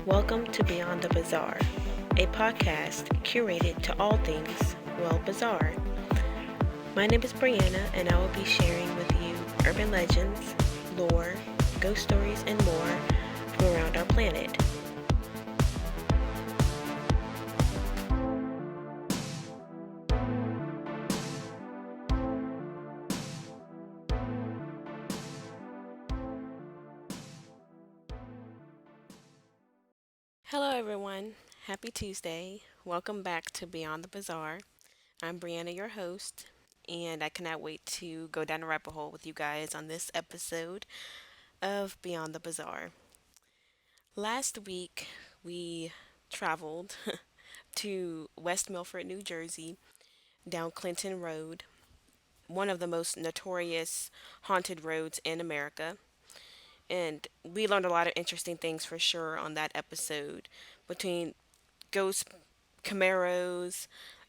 Welcome to Beyond the Bizarre, a podcast curated to all things, well, bizarre. My name is Brianna, and I will be sharing with you urban legends, lore, ghost stories, and more from around our planet. Hello, everyone. Happy Tuesday. Welcome back to Beyond the Bizarre. I'm Brianna, your host, and I cannot wait to go down a rabbit hole with you guys on this episode of Beyond the Bizarre. Last week, we traveled to West Milford, New Jersey, down Clinton Road, one of the most notorious haunted roads in America. And we learned a lot of interesting things for sure on that episode between ghost Camaros,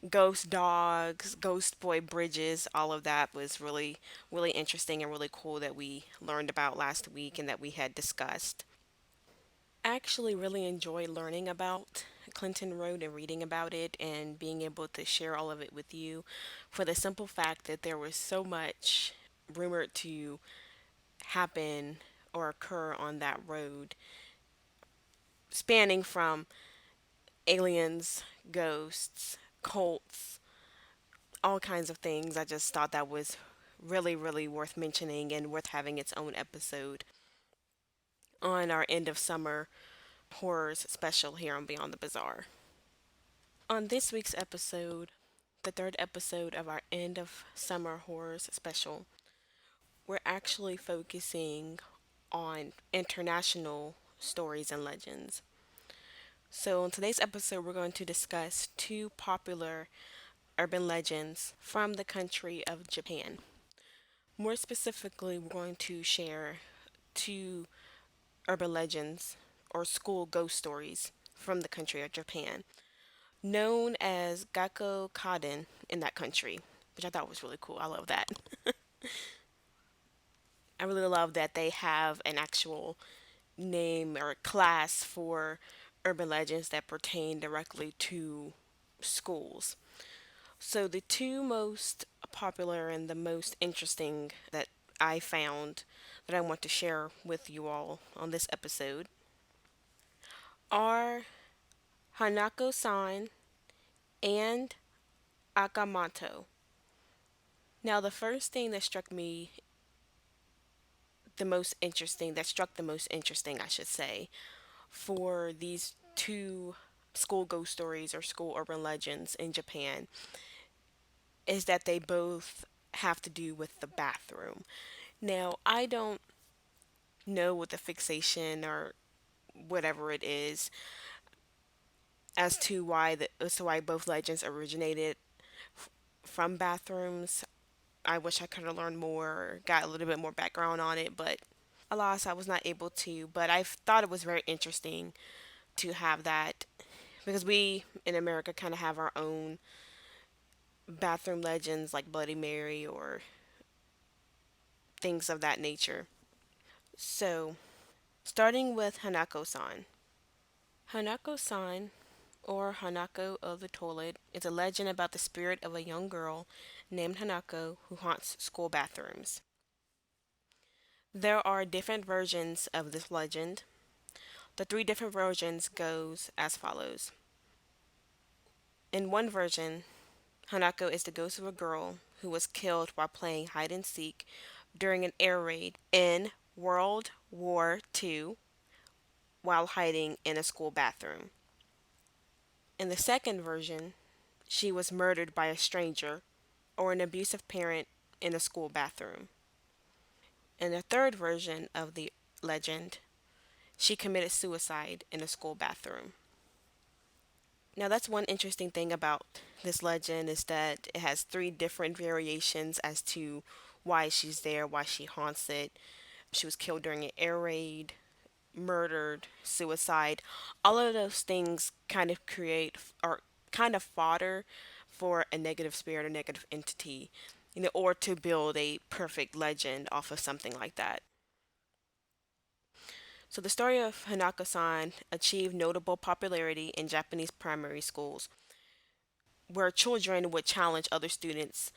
ghost dogs, ghost boy bridges. All of that was really, really interesting and really cool that we learned about last week and that we had discussed. I actually really enjoy learning about Clinton Road and reading about it and being able to share all of it with you for the simple fact that there was so much rumored to happen or occur on that road, spanning from aliens, ghosts, cults, all kinds of things. I just thought that was really, really worth mentioning and worth having its own episode on our end of summer horrors special here on Beyond the Bizarre. On this week's episode, the third episode of our end of summer horrors special, we're actually focusing on international stories and legends. So, in today's episode, we're going to discuss two popular urban legends from the country of Japan. More specifically, we're going to share two urban legends or school ghost stories from the country of Japan, known as Gakko Kaden in that country, which I thought was really cool. I love that. I really love that they have an actual name or class for urban legends that pertain directly to schools. So, the two most popular and the most interesting that I found that I want to share with you all on this episode are Hanako-San and Aka Manto. Now, the first thing that struck the most interesting, I should say, for these two school ghost stories or school urban legends in Japan is that they both have to do with the bathroom. Now, I don't know what the fixation or whatever it is as to why both legends originated from bathrooms. I wish I could have learned more or got a little bit more background on it, but alas, I was not able to. But I thought it was very interesting to have that because we in America kind of have our own bathroom legends like Bloody Mary or things of that nature. So, starting with Hanako-san. Hanako-san, or Hanako of the Toilet, is a legend about the spirit of a young girl named Hanako who haunts school bathrooms. There are different versions of this legend. The three different versions goes as follows. In one version, Hanako is the ghost of a girl who was killed while playing hide and seek during an air raid in World War II while hiding in a school bathroom. In the second version, she was murdered by a stranger or an abusive parent in a school bathroom. In the third version of the legend, she committed suicide in a school bathroom. Now, that's one interesting thing about this legend is that it has three different variations as to why she's there, why she haunts it. She was killed during an air raid, murdered, suicide. All of those things kind of create or kind of fodder for a negative spirit or negative entity, or to build a perfect legend off of something like that. So the story of Hanako-san achieved notable popularity in Japanese primary schools, where children would challenge other students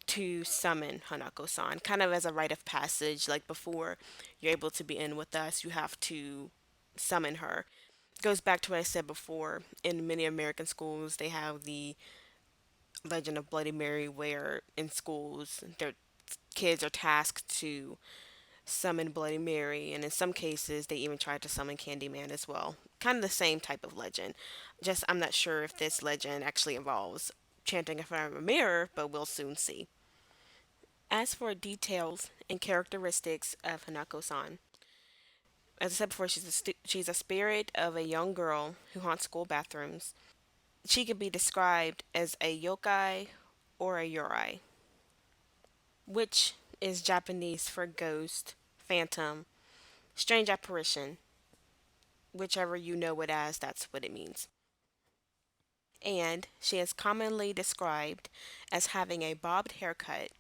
to summon Hanako-san, kind of as a rite of passage. Like before you're able to be in with us, you have to summon her. Goes back to what I said before. In many American schools, they have the Legend of Bloody Mary, where in schools their kids are tasked to summon Bloody Mary, and in some cases they even tried to summon Candyman as well. Kind of the same type of legend. Just I'm not sure if this legend actually involves chanting in front of a mirror, but we'll soon see. As for details and characteristics of Hanako-san, as I said before, she's a spirit of a young girl who haunts school bathrooms. She could be described as a yokai or a yurei, which is Japanese for ghost, phantom, strange apparition, whichever you know it as, that's what it means. And she is commonly described as having a bobbed haircut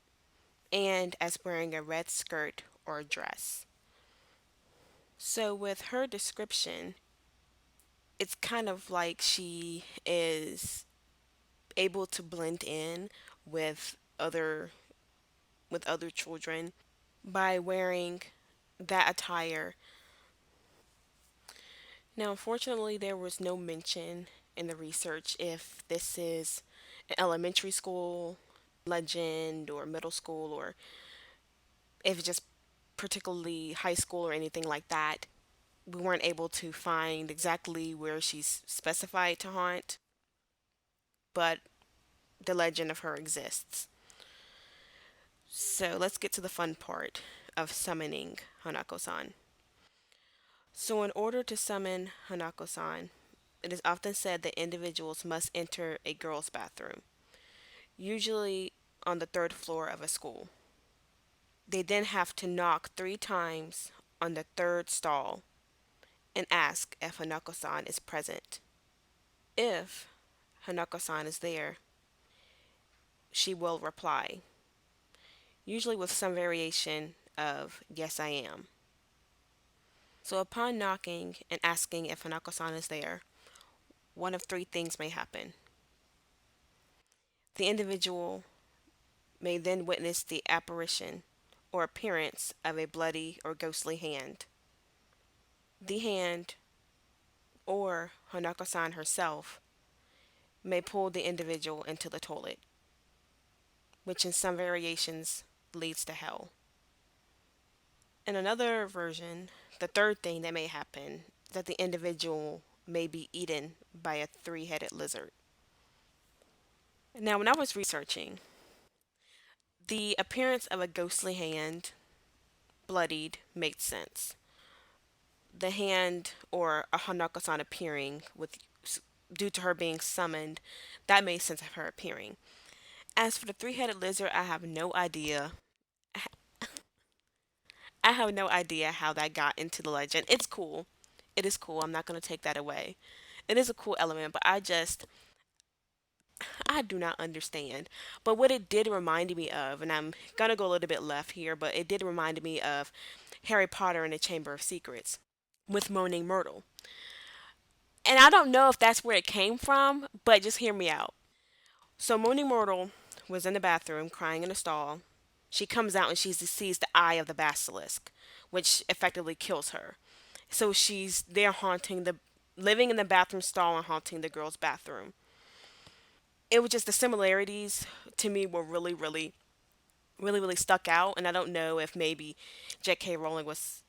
and as wearing a red skirt or dress. So, with her description, it's kind of like she is able to blend in with other children by wearing that attire. Now, unfortunately, there was no mention in the research if this is an elementary school legend or middle school, or if it's just particularly high school or anything like that. We weren't able to find exactly where she's specified to haunt, but the legend of her exists. So let's get to the fun part of summoning Hanako-san. So, in order to summon Hanako-san, it is often said that individuals must enter a girl's bathroom, usually on the third floor of a school. They then have to knock 3 times on the third stall and ask if Hanako-san is present. If Hanako-san is there, she will reply, usually with some variation of "Yes, I am." So, upon knocking and asking if Hanako-san is there, one of 3 things may happen. The individual may then witness the apparition or appearance of a bloody or ghostly hand. The hand, or Hanako-san herself, may pull the individual into the toilet, which in some variations leads to hell. In another version, the third thing that may happen is that the individual may be eaten by a 3-headed lizard. Now, when I was researching, the appearance of a ghostly hand, bloodied, made sense. The hand or a Hanako-san appearing with due to her being summoned, that made sense of her appearing. As for the 3-headed lizard, I have no idea. I have no idea how that got into the legend. It's cool. It is cool. I'm not going to take that away. It is a cool element, but I do not understand. But what it did remind me of, and I'm going to go a little bit left here, but it did remind me of Harry Potter and the Chamber of Secrets with Moaning Myrtle. And I don't know if that's where it came from, but just hear me out. So Moaning Myrtle was in the bathroom crying in a stall. She comes out and she sees the eye of the basilisk, which effectively kills her. So she's there living in the bathroom stall and haunting the girl's bathroom. It was just the similarities to me were really stuck out. And I don't know if maybe J.K. Rowling was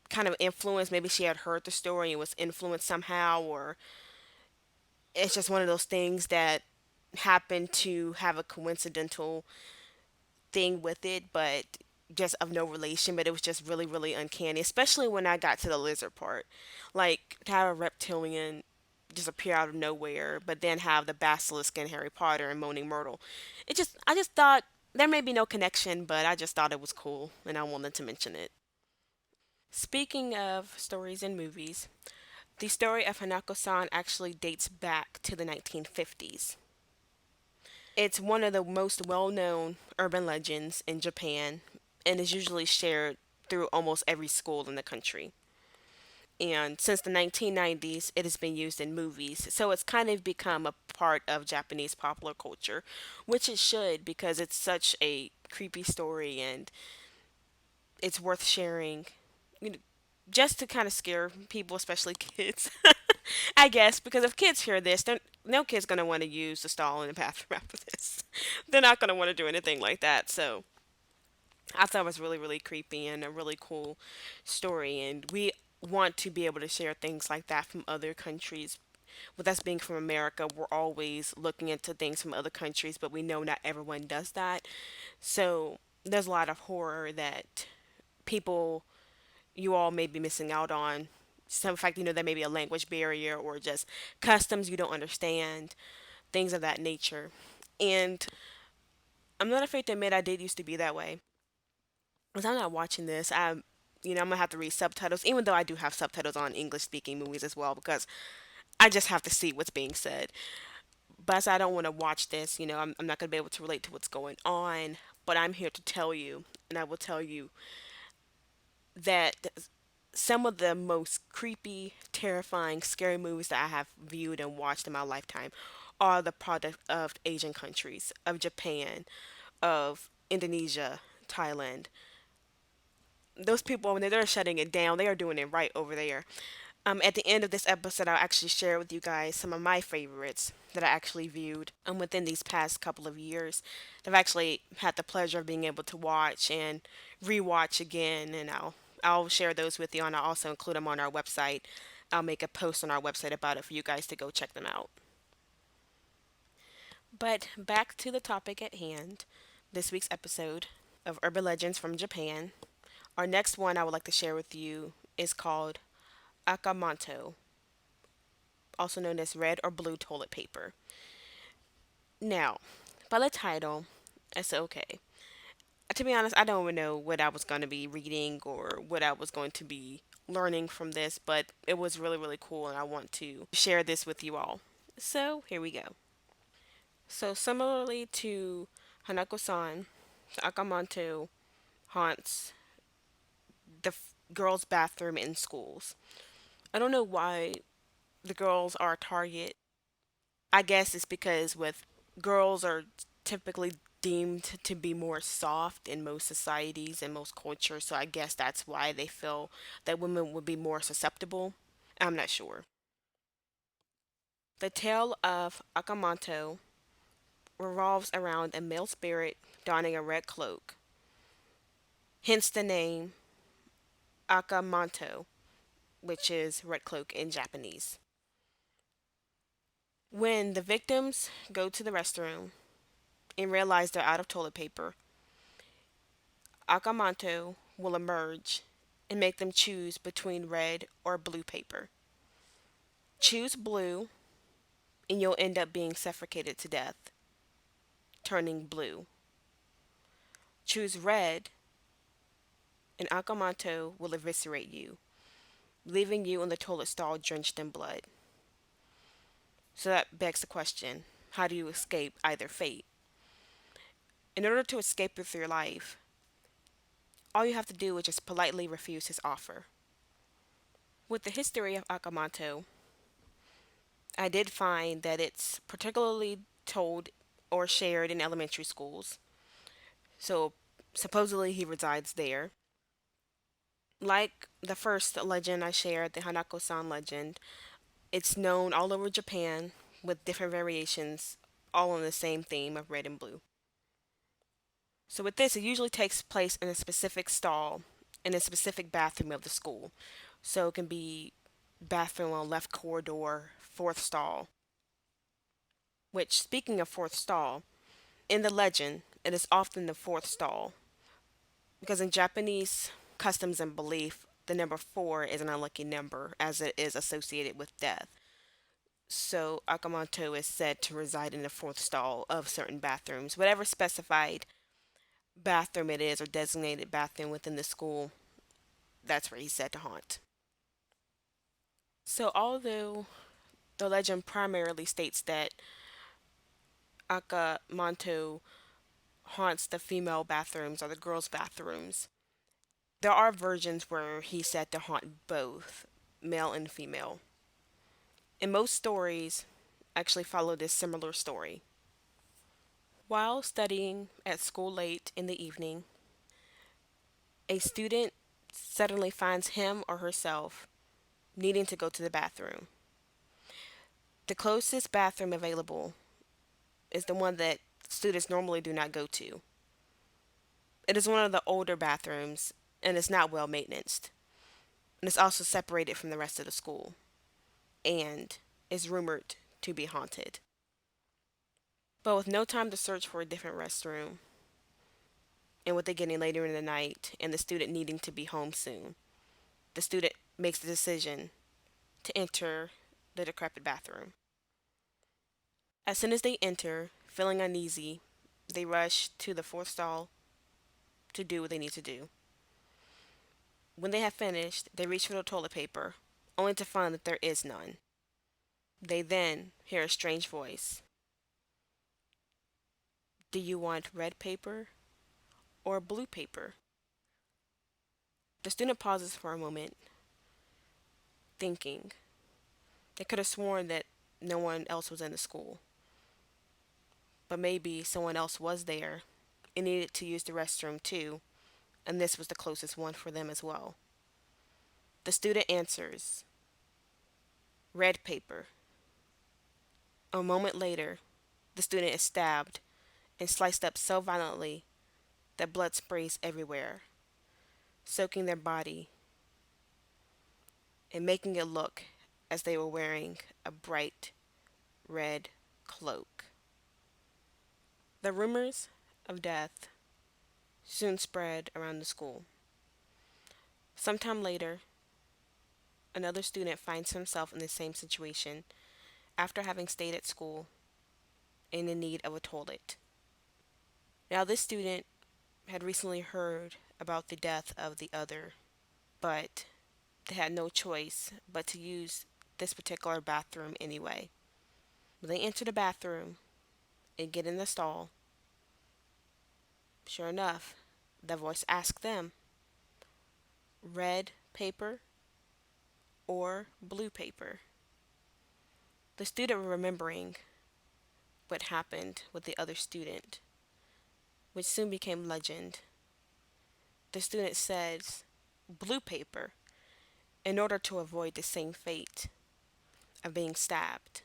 kind of influenced. Maybe she had heard the story and was influenced somehow, or it's just one of those things that happened to have a coincidental thing with it, but just of no relation. But it was just really uncanny, especially when I got to the lizard part. Like to have a reptilian just appear out of nowhere, but then have the basilisk in Harry Potter and Moaning Myrtle. I just thought there may be no connection, but I just thought it was cool and I wanted to mention it. Speaking of stories and movies, the story of Hanako-san actually dates back to the 1950s. It's one of the most well known urban legends in Japan and is usually shared through almost every school in the country. And since the 1990s, it has been used in movies. So it's kind of become a part of Japanese popular culture, which it should because it's such a creepy story and it's worth sharing. You know, just to kind of scare people, especially kids, I guess, because if kids hear this, then no kid's going to want to use the stall in the bathroom after this. They're not going to want to do anything like that. So I thought it was really, really creepy and a really cool story. And we want to be able to share things like that from other countries. With us being from America, we're always looking into things from other countries, but we know not everyone does that. So there's a lot of horror that people, you all may be missing out on. Some fact, there may be a language barrier or just customs you don't understand, things of that nature. And I'm not afraid to admit I did used to be that way. Because I'm not watching this, I'm gonna have to read subtitles, even though I do have subtitles on English speaking movies as well, because I just have to see what's being said. But I don't want to watch this, I'm not gonna be able to relate to what's going on. But I'm here to tell you, and I will tell you that some of the most creepy, terrifying, scary movies that I have viewed and watched in my lifetime are the product of Asian countries, of Japan, of Indonesia, Thailand. Those people, when they're shutting it down, they are doing it right over there. At the end of this episode, I'll actually share with you guys some of my favorites that I actually viewed within these past couple of years that I've actually had the pleasure of being able to watch and rewatch again. And I'll share those with you, and I'll also include them on our website. I'll make a post on our website about it for you guys to go check them out. But back to the topic at hand, this week's episode of Urban Legends from Japan. Our next one I would like to share with you is called Aka Manto, also known as red or blue toilet paper. Now, by the title, it's okay. To be honest, I don't even know what I was going to be reading or what I was going to be learning from this, but it was really, really cool, and I want to share this with you all. So, here we go. So, similarly to Hanako-san, Aka Manto haunts the girls' bathroom in schools. I don't know why the girls are a target. I guess it's because with girls are typically deemed to be more soft in most societies and most cultures, so I guess that's why they feel that women would be more susceptible. I'm not sure. The tale of Akamanto revolves around a male spirit donning a red cloak, hence the name Akamanto, which is red cloak in Japanese. When the victims go to the restroom and realize they're out of toilet paper, Akamanto will emerge and make them choose between red or blue paper. Choose blue, and you'll end up being suffocated to death, turning blue. Choose red, and Akamanto will eviscerate you, leaving you in the toilet stall drenched in blood. So that begs the question, how do you escape either fate? In order to escape with your life, all you have to do is just politely refuse his offer. With the history of Akamanto, I did find that it's particularly told or shared in elementary schools. So supposedly he resides there. Like the first legend I shared, the Hanako-san legend, it's known all over Japan with different variations, all on the same theme of red and blue. So with this, it usually takes place in a specific stall in a specific bathroom of the school. So it can be bathroom on left corridor, fourth stall. Which, speaking of fourth stall, in the legend, it is often the fourth stall because in Japanese customs and belief, the number four is an unlucky number as it is associated with death. So Akamoto is said to reside in the fourth stall of certain bathrooms. Whatever specified bathroom it is or designated bathroom within the school, that's where he's said to haunt. So although the legend primarily states that Akamanto haunts the female bathrooms or the girls' bathrooms, there are versions where he's said to haunt both male and female. And most stories actually follow this similar story. While studying at school late in the evening, a student suddenly finds him or herself needing to go to the bathroom. The closest bathroom available is the one that students normally do not go to. It is one of the older bathrooms and is not well maintained. And it's also separated from the rest of the school and is rumored to be haunted. But with no time to search for a different restroom, and with it getting later in the night and the student needing to be home soon, the student makes the decision to enter the decrepit bathroom. As soon as they enter, feeling uneasy, they rush to the fourth stall to do what they need to do. When they have finished, they reach for the toilet paper, only to find that there is none. They then hear a strange voice. Do you want red paper or blue paper? The student pauses for a moment, thinking. They could have sworn that no one else was in the school, but maybe someone else was there and needed to use the restroom too, and this was the closest one for them as well. The student answers, red paper. A moment later, the student is stabbed and sliced up so violently that blood sprays everywhere, soaking their body and making it look as they were wearing a bright red cloak. The rumors of death soon spread around the school. Sometime later, another student finds himself in the same situation after having stayed at school and in need of a toilet. Now, this student had recently heard about the death of the other, but they had no choice but to use this particular bathroom anyway. When they enter the bathroom and get in the stall, sure enough, the voice asked them, red paper or blue paper? The student remembering what happened with the other student, which soon became legend. The student says, blue paper, in order to avoid the same fate of being stabbed.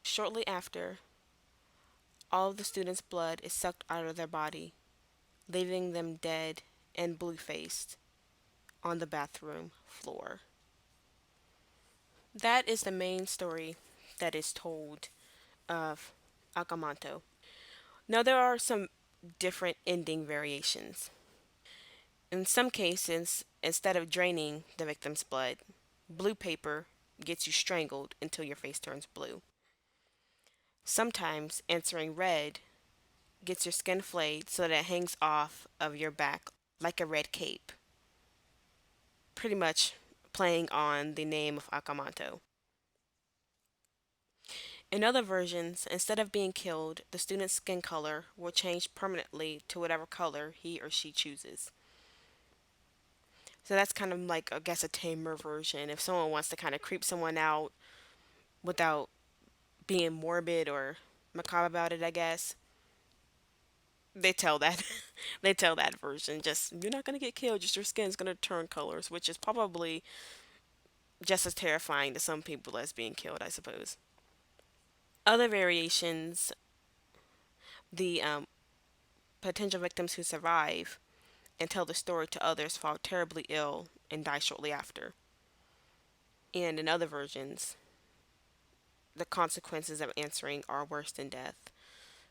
Shortly after, all of the students' blood is sucked out of their body, leaving them dead and blue faced on the bathroom floor. That is the main story that is told of Akamanto. Now, there are some different ending variations. In some cases, instead of draining the victim's blood, blue paper gets you strangled until your face turns blue. Sometimes answering red gets your skin flayed so that it hangs off of your back like a red cape, pretty much playing on the name of Akamanto. In other versions, instead of being killed, the student's skin color will change permanently to whatever color he or she chooses. So that's kind of like, I guess, a tamer version. If someone wants to kind of creep someone out without being morbid or macabre about it, I guess, they tell that they tell that version. Just you're not gonna get killed, just your skin's gonna turn colors, which is probably just as terrifying to some people as being killed, I suppose. Other variations, the potential victims who survive and tell the story to others fall terribly ill and die shortly after. And in other versions, the consequences of answering are worse than death,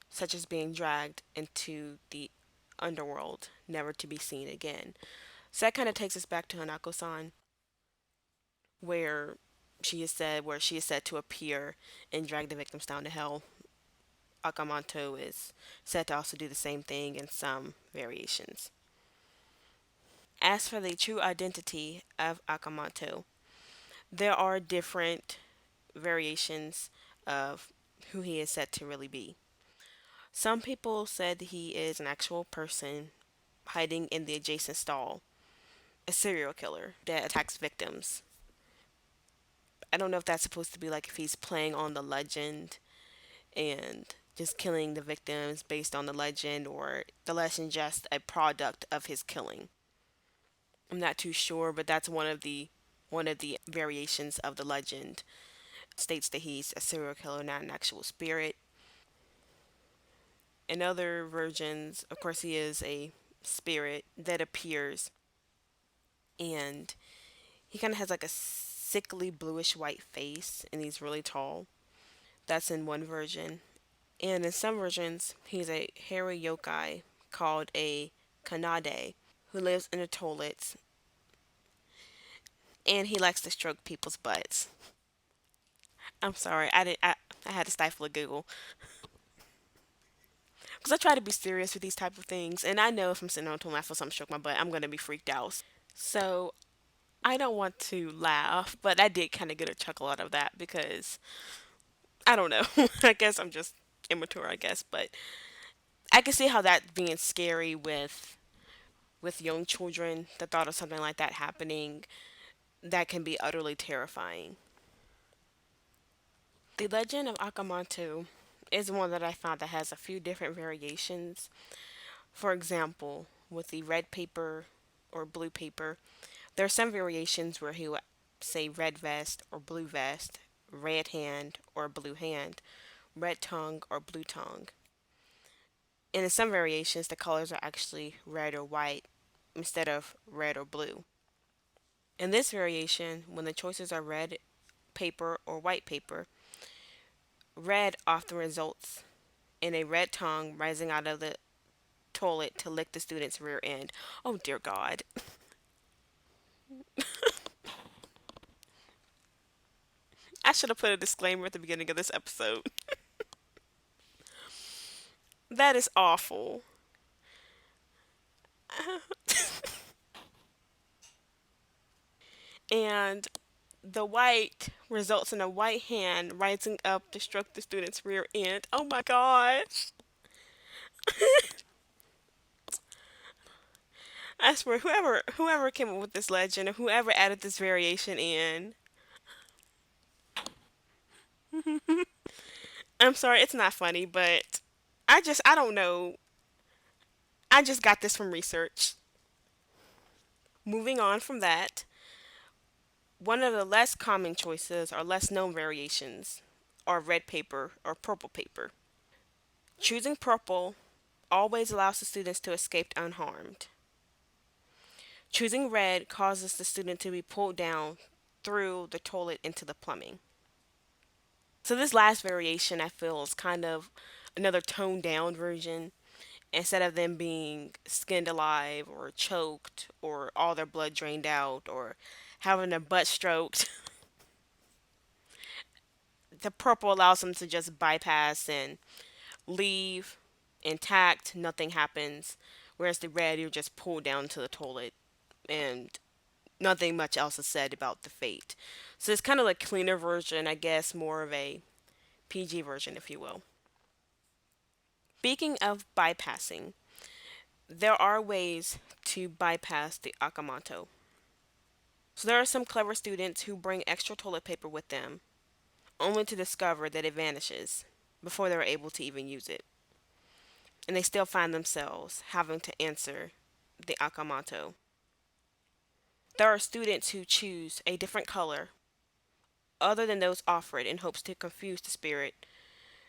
such as being dragged into the underworld, never to be seen again. So that kind of takes us back to Hanako-san, where she is said to appear and drag the victims down to hell. Akamanto is said to also do the same thing in some variations. As for the true identity of Akamanto, there are different variations of who he is said to really be. Some people said he is an actual person hiding in the adjacent stall, a serial killer that attacks victims. I don't know if that's supposed to be like if he's playing on the legend and just killing the victims based on the legend, or the legend just a product of his killing. I'm not too sure, but that's one of the variations of the legend. States that he's a serial killer, not an actual spirit. In other versions, of course, he is a spirit that appears, and he kind of has like a sickly bluish white face, and he's really tall. That's in one version. And in some versions, he's a hairy yokai called a kanade who lives in the toilets, and he likes to stroke people's butts. I'm sorry, I had to stifle a giggle because I try to be serious with these type of things, and I know if I'm sitting on a toilet and I feel something stroke my butt, I'm gonna be freaked out. So I don't want to laugh, but I did kind of get a chuckle out of that because I don't know. I guess I'm just immature, I guess, but I can see how that being scary with young children. The thought of something like that happening, that can be utterly terrifying. The legend of Akamanto is one that I found that has a few different variations. For example, with the red paper or blue paper, there are some variations where he would say red vest or blue vest, red hand or blue hand, red tongue or blue tongue. And in some variations, the colors are actually red or white instead of red or blue. In this variation, when the choices are red paper or white paper, red often results in a red tongue rising out of the toilet to lick the student's rear end. Oh dear God. I should have put a disclaimer at the beginning of this episode. That is awful. And the white results in a white hand rising up to stroke the student's rear end. Oh my gosh. I swear, whoever came up with this legend or whoever added this variation in, I'm sorry, it's not funny, but I don't know. I just got this from research. Moving on from that, one of the less common choices or less known variations are red paper or purple paper. Choosing purple always allows the students to escape unharmed. Choosing red causes the student to be pulled down through the toilet into the plumbing. So this last variation I feel is kind of another toned down version. Instead of them being skinned alive or choked or all their blood drained out or having their butt stroked, the purple allows them to just bypass and leave intact, nothing happens. Whereas the red, you're just pulled down to the toilet and nothing much else is said about the fate. So it's kind of like cleaner version, I guess, more of a PG version, if you will. Speaking of bypassing, there are ways to bypass the Akamanto. So there are some clever students who bring extra toilet paper with them, only to discover that it vanishes before they're able to even use it. And they still find themselves having to answer the Akamanto. There are students who choose a different color other than those offered in hopes to confuse the spirit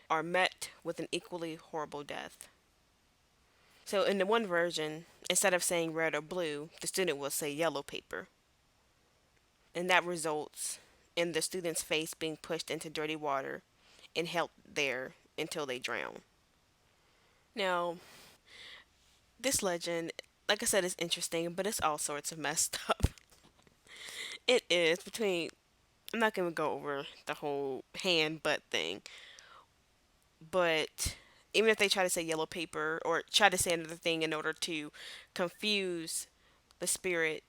are met with an equally horrible death. So in the one version, instead of saying red or blue, the student will say yellow paper. And that results in the student's face being pushed into dirty water and held there until they drown. Now, this legend, like I said, is interesting, but it's all sorts of messed up. It is between, I'm not going to go over the whole hand butt thing, but even if they try to say yellow paper or try to say another thing in order to confuse the spirit,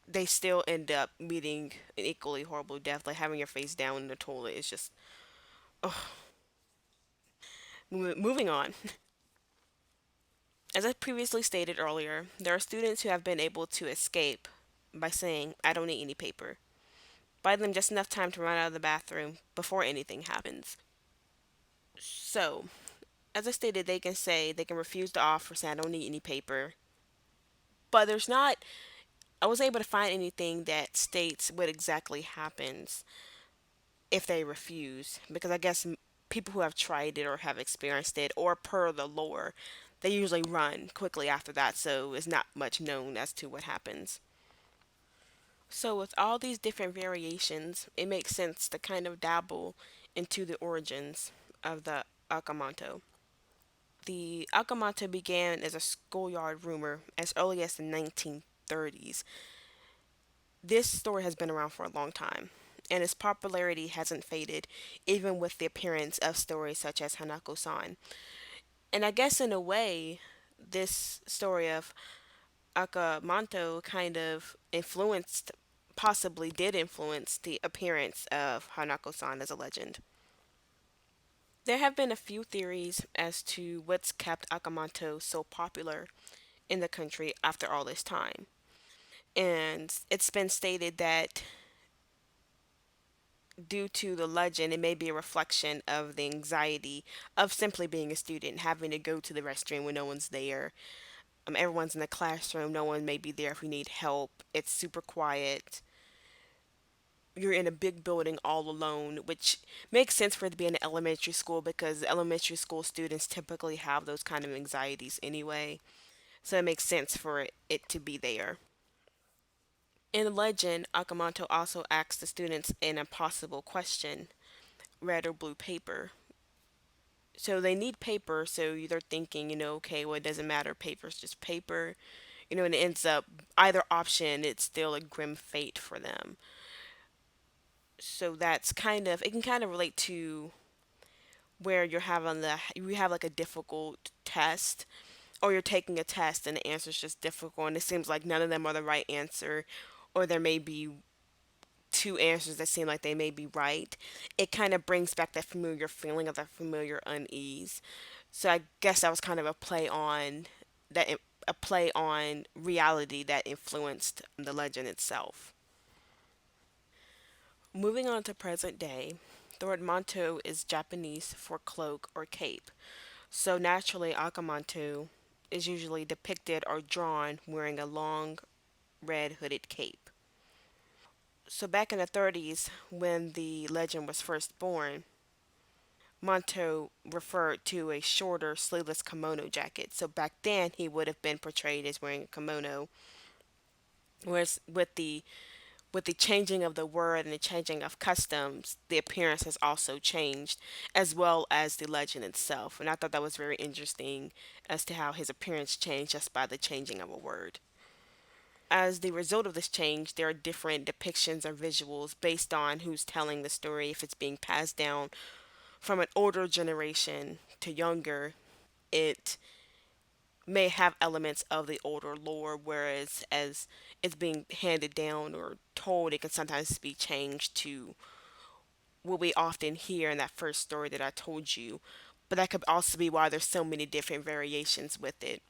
they still end up meeting an equally horrible death. Like having your face down in the toilet is just, oh. Moving on. As I previously stated earlier, there are students who have been able to escape by saying, I don't need any paper. Buy them just enough time to run out of the bathroom before anything happens. So, as I stated, they can say, they can refuse the offer, say, I don't need any paper. But there's not, I was able to find anything that states what exactly happens if they refuse. Because I guess people who have tried it or have experienced it, or per the lore, they usually run quickly after that, so it's not much known as to what happens. So, with all these different variations, it makes sense to kind of dabble into the origins of the Akamanto. The Akamanto began as a schoolyard rumor as early as the 1930s. This story has been around for a long time, and its popularity hasn't faded, even with the appearance of stories such as Hanako-San. And I guess in a way, this story of Aka Manto kind of influenced, possibly did influence the appearance of Hanako-san as a legend. There have been a few theories as to what's kept Akamanto so popular in the country after all this time. And it's been stated that due to the legend, it may be a reflection of the anxiety of simply being a student, having to go to the restroom when no one's there. Everyone's in the classroom, no one may be there if you need help. It's super quiet. You're in a big building all alone, which makes sense for it to be in an elementary school because elementary school students typically have those kind of anxieties anyway. So it makes sense for it to be there. In legend, Akamanto also asks the students an impossible question, red or blue paper. So they need paper, so they're thinking, okay, well, it doesn't matter, paper's just paper. And it ends up either option, it's still a grim fate for them. So that's kind of, it can kind of relate to where you have like a difficult test, or you're taking a test and the answer's just difficult and it seems like none of them are the right answer, or there may be two answers that seem like they may be right. It kind of brings back that familiar feeling of that familiar unease. So I guess that was kind of that a play on reality that influenced the legend itself. Moving on to present day, the word manto is Japanese for cloak or cape. So naturally, Akamanto is usually depicted or drawn wearing a long red hooded cape. So back in the 30s, when the legend was first born, Manto referred to a shorter sleeveless kimono jacket. So back then, he would have been portrayed as wearing a kimono. Whereas with the changing of the word and the changing of customs, the appearance has also changed, as well as the legend itself. And I thought that was very interesting as to how his appearance changed just by the changing of a word. As the result of this change, there are different depictions or visuals based on who's telling the story, if it's being passed down from an older generation to younger. It may have elements of the older lore, whereas as it's being handed down or told, it can sometimes be changed to what we often hear in that first story that I told you. But that could also be why there's so many different variations with it.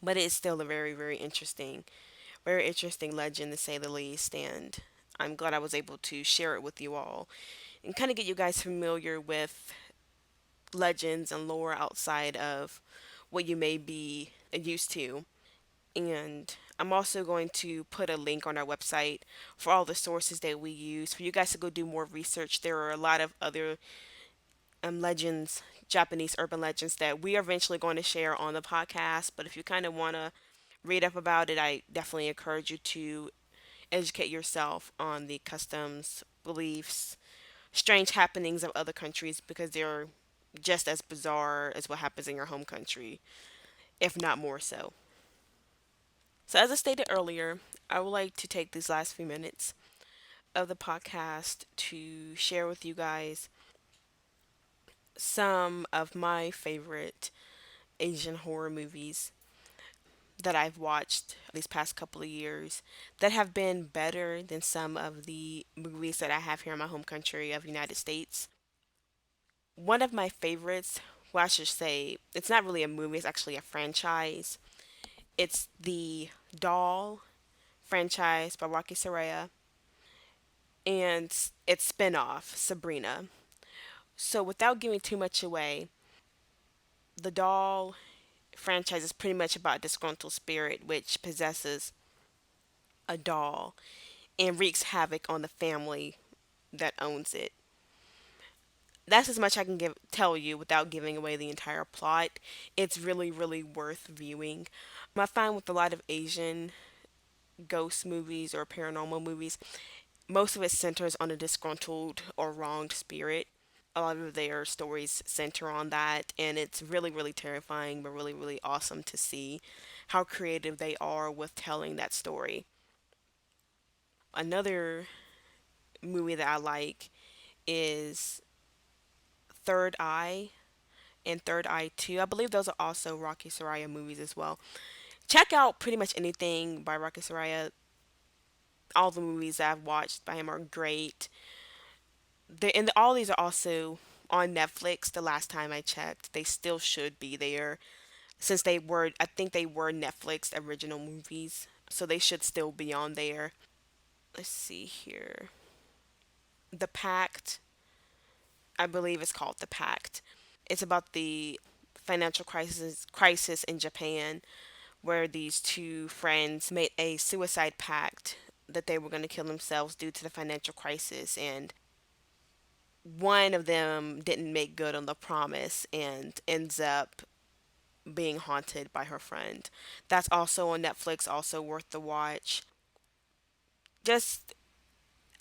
But it's still a very, very interesting legend to say the least. And I'm glad I was able to share it with you all and kind of get you guys familiar with legends and lore outside of what you may be used to. And I'm also going to put a link on our website for all the sources that we use for you guys to go do more research. There are a lot of other legends, Japanese urban legends, that we are eventually going to share on the podcast. But if you kind of want to read up about it, I definitely encourage you to educate yourself on the customs, beliefs, strange happenings of other countries because they're just as bizarre as what happens in your home country, if not more so. So, as I stated earlier, I would like to take these last few minutes of the podcast to share with you guys some of my favorite Asian horror movies that I've watched these past couple of years that have been better than some of the movies that I have here in my home country of United States. One of my favorites well, I should say, it's not really a movie, it's actually a franchise. It's the Doll franchise by Rocky Soraya and its spin-off, Sabrina. So without giving too much away, the Doll franchise is pretty much about a disgruntled spirit which possesses a doll and wreaks havoc on the family that owns it. That's as much I can tell you without giving away the entire plot. It's really, really worth viewing. I find with a lot of Asian ghost movies or paranormal movies, most of it centers on a disgruntled or wronged spirit. A lot of their stories center on that, and it's really, really terrifying, but really, really awesome to see how creative they are with telling that story. Another movie that I like is Third Eye and Third Eye 2. I believe those are also Rocky Soraya movies as well. Check out pretty much anything by Rocky Soraya. All the movies that I've watched by him are great. All these are also on Netflix. The last time I checked, they still should be there since I think they were Netflix original movies, so they should still be on there. Let's see here. The Pact, I believe it's called The Pact. It's about the financial crisis in Japan where these two friends made a suicide pact that they were going to kill themselves due to the financial crisis, and one of them didn't make good on the promise and ends up being haunted by her friend. That's also on Netflix, also worth the watch. Just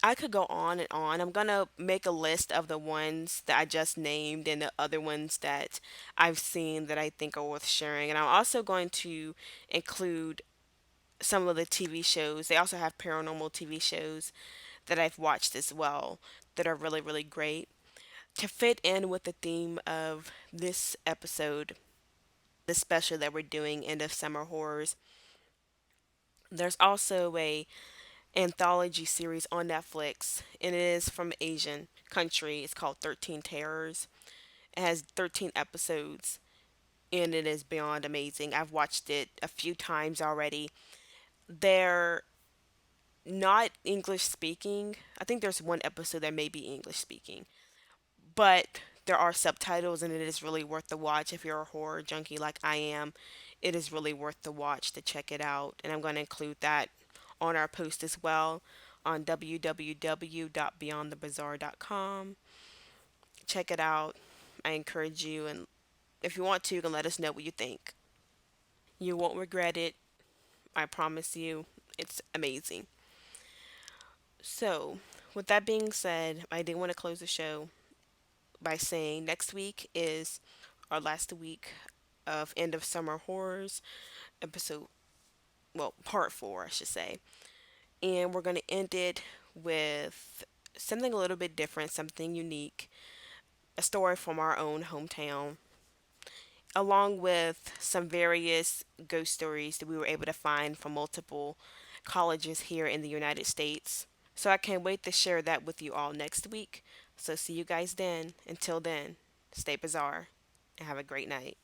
I could go on and on. I'm gonna make a list of the ones that I just named and the other ones that I've seen that I think are worth sharing. And I'm also going to include some of the TV shows. They also have paranormal TV shows that I've watched as well that are really, really great. To fit in with the theme of this episode, this special that we're doing, End of Summer Horrors, there's also a anthology series on Netflix, and it is from Asian country. It's called 13 Terrors. It has 13 episodes, and it is beyond amazing. I've watched it a few times already. They're not English speaking. I think there's one episode that may be English speaking, but there are subtitles, and it is really worth the watch if you're a horror junkie like I am. It is really worth the watch to check it out, and I'm going to include that on our post as well on www.beyondthebazaar.com. Check it out. I encourage you, and if you want to, you can let us know what you think. You won't regret it. I promise you. It's amazing. So, with that being said, I did want to close the show by saying next week is our last week of End of Summer Horrors, episode, well, part four, I should say. And we're going to end it with something a little bit different, something unique, a story from our own hometown, along with some various ghost stories that we were able to find from multiple colleges here in the United States. So I can't wait to share that with you all next week. So see you guys then. Until then, stay bizarre and have a great night.